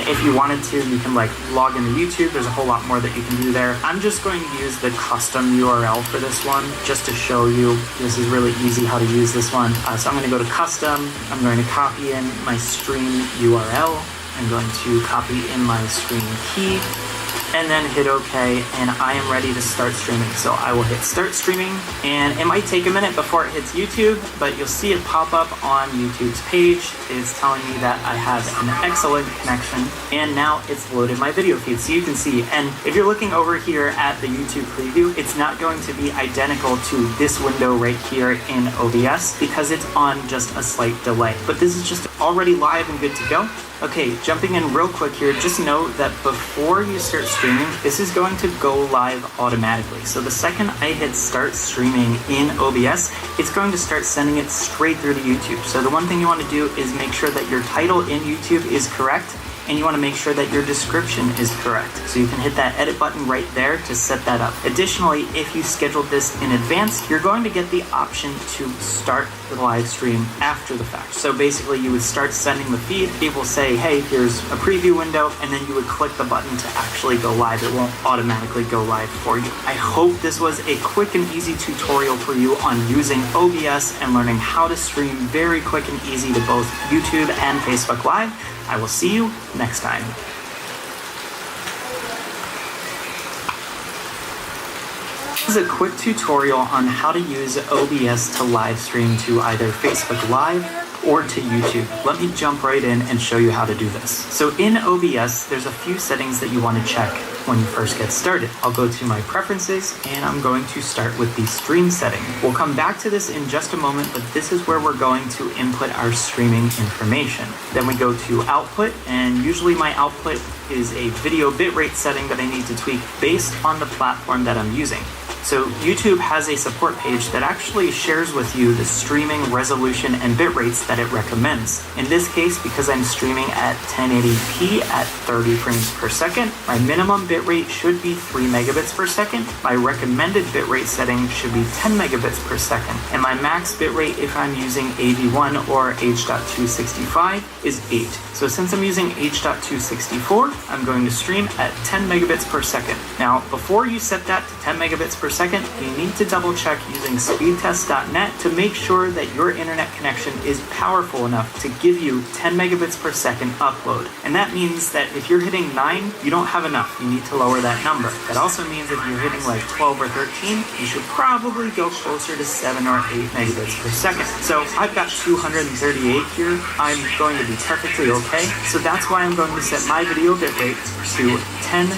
If you wanted to, you can like log into YouTube. There's a whole lot more that you can do there. I'm just going to use the custom URL for this one just to show you. This is really easy how to use this one. So I'm going to go to custom. I'm going to copy in my stream URL. I'm going to copy in my stream key and then hit OK, and I am ready to start streaming. So I will hit start streaming, and it might take a minute before it hits YouTube, but you'll see it pop up on YouTube's page. It's telling me that I have an excellent connection, and now it's loaded my video feed, so you can see. And if you're looking over here at the YouTube preview, it's not going to be identical to this window right here in OBS because it's on just a slight delay. But this is just already live and good to go. Okay, jumping in real quick here, just note that before you start streaming, this is going to go live automatically. So the second I hit start streaming in OBS, it's going to start sending it straight through to YouTube. So the one thing you want to do is make sure that your title in YouTube is correct, and you want to make sure that your description is correct. So you can hit that edit button right there to set that up. Additionally, if you scheduled this in advance, you're going to get the option to start the live stream after the fact. So basically you would start sending the feed. It will say, hey, here's a preview window, and then you would click the button to actually go live. It won't automatically go live for you. I hope this was a quick and easy tutorial for you on using OBS and learning how to stream very quick and easy to both YouTube and Facebook Live. I will see you next time. This is a quick tutorial on how to use OBS to live stream to either Facebook Live or to YouTube. Let me jump right in and show you how to do this. So in OBS, there's a few settings that you want to check when you first get started. I'll go to my preferences, and I'm going to start with the stream setting. We'll come back to this in just a moment, but this is where we're going to input our streaming information. Then we go to output, and usually my output is a video bitrate setting that I need to tweak based on the platform that I'm using. So YouTube has a support page that actually shares with you the streaming resolution and bit rates that it recommends. In this case, because I'm streaming at 1080p at 30 frames per second, my minimum bit rate should be 3 megabits per second. My recommended bit rate setting should be 10 megabits per second. And my max bit rate, if I'm using AV1 or H.265, is 8. So since I'm using H.264, I'm going to stream at 10 megabits per second. Now, before you set that to 10 megabits per second, you need to double check using speedtest.net to make sure that your internet connection is powerful enough to give you 10 megabits per second upload. And that means that if you're hitting 9, you don't have enough. You need to lower that number. That also means if you're hitting like 12 or 13, you should probably go closer to 7 or 8 megabits per second. So I've got 238 here. I'm going to be perfectly okay. So that's why I'm going to set my video bitrate to 10,000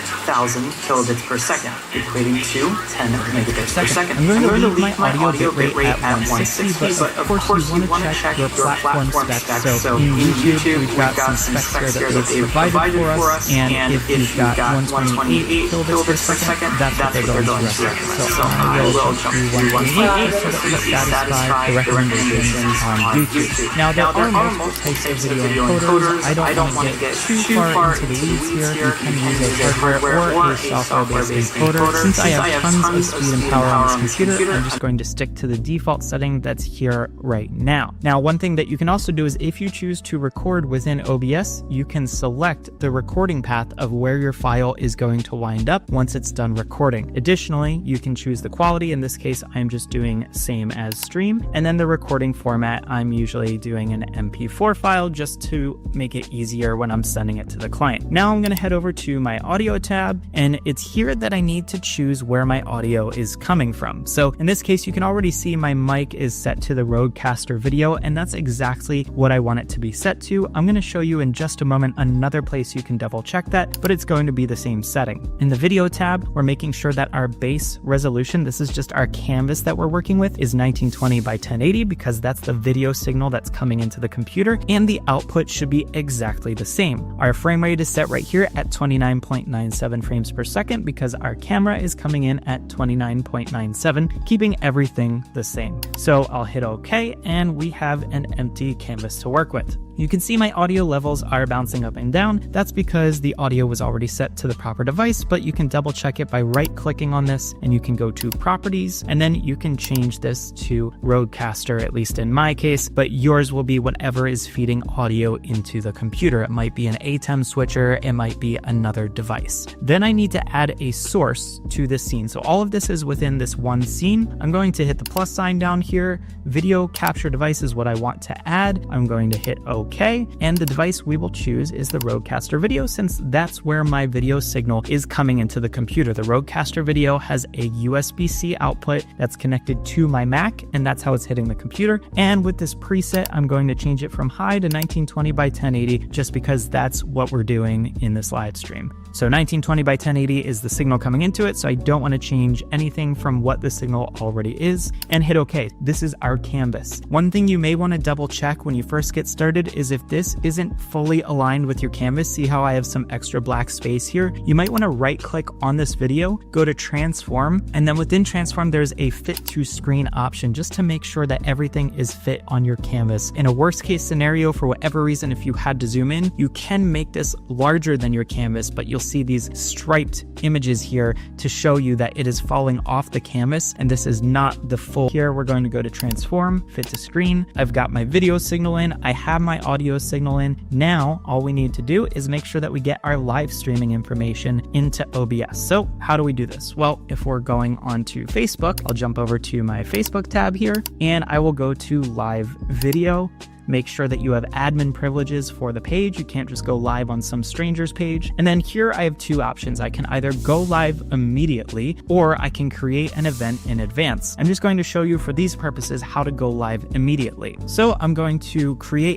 kilobits per second, equating to 10 megabits per second. I'm going to leave my audio bitrate at 160, but of course you want to check your platform specs. So in YouTube, we've got some specs here that they've provided for us, and if you've got 128 kilobits per second, that's what they're going to recommend. So I will jump to 128 so that we satisfy the recommendations on YouTube. Now there are multiple types of video encoders. I don't want to get too far into the weeds here. You can use a hardware or a software-based encoder. Since I have tons of speed and power on this computer, I'm just going to stick to the default setting that's here right now. Now, one thing that you can also do is if you choose to record within OBS, you can select the recording path of where your file is going to wind up once it's done recording. Additionally, you can choose the quality. In this case, I'm just doing same as stream. And then the recording format, I'm usually doing an MP4 file just to make it easier when I'm sending it to the client. Now I'm going to head over to my audio tab, and it's here that I need to choose where my audio is coming from. So in this case, you can already see my mic is set to the Rodecaster Video, and that's exactly what I want it to be set to. I'm going to show you in just a moment another place you can double check that, but it's going to be the same setting. In the video tab, we're making sure that our base resolution, this is just our canvas that we're working with, is 1920 by 1080 because that's the video signal that's coming into the computer, and the output should be exactly the same. Our frame rate is set right here at 29.97 frames per second because our camera is coming in at 29.97, keeping everything the same. So I'll hit OK, and we have an empty canvas to work with. You can see my audio levels are bouncing up and down. That's because the audio was already set to the proper device, but you can double check it by right-clicking on this, and you can go to Properties, and then you can change this to Rodecaster, at least in my case, but yours will be whatever is feeding audio into the computer. It might be an ATEM switcher, it might be another device. Then I need to add a source to this scene. So all of this is within this one scene. I'm going to hit the plus sign down here. Video capture device is what I want to add. I'm going to hit OK, and the device we will choose is the Rodecaster Video, since that's where my video signal is coming into the computer. The Rodecaster Video has a USB-C output that's connected to my Mac, and that's how it's hitting the computer. And with this preset, I'm going to change it from high to 1920 by 1080, just because that's what we're doing in this live stream. So 1920 by 1080 is the signal coming into it, so I don't want to change anything from what the signal already is, and hit OK. This is our canvas. One thing you may want to double check when you first get started is if this isn't fully aligned with your canvas. See how I have some extra black space here? You might want to right click on this video, go to transform, and then within transform there's a fit to screen option, just to make sure that everything is fit on your canvas. In a worst case scenario, for whatever reason, if you had to zoom in, you can make this larger than your canvas, but you'll see these striped images here to show you that it is falling off the canvas, and this is not the full. Here we're going to go to transform, fit to screen. I've got my video signal in, I have my audio signal in. Now all we need to do is make sure that we get our live streaming information into OBS. So how do we do this? Well, if we're going onto Facebook, I'll jump over to my Facebook tab here, and I will go to live video. Make sure that you have admin privileges for the page. You can't just go live on some stranger's page. And then here I have two options. I can either go live immediately, or I can create an event in advance. I'm just going to show you for these purposes how to go live immediately. So I'm going to create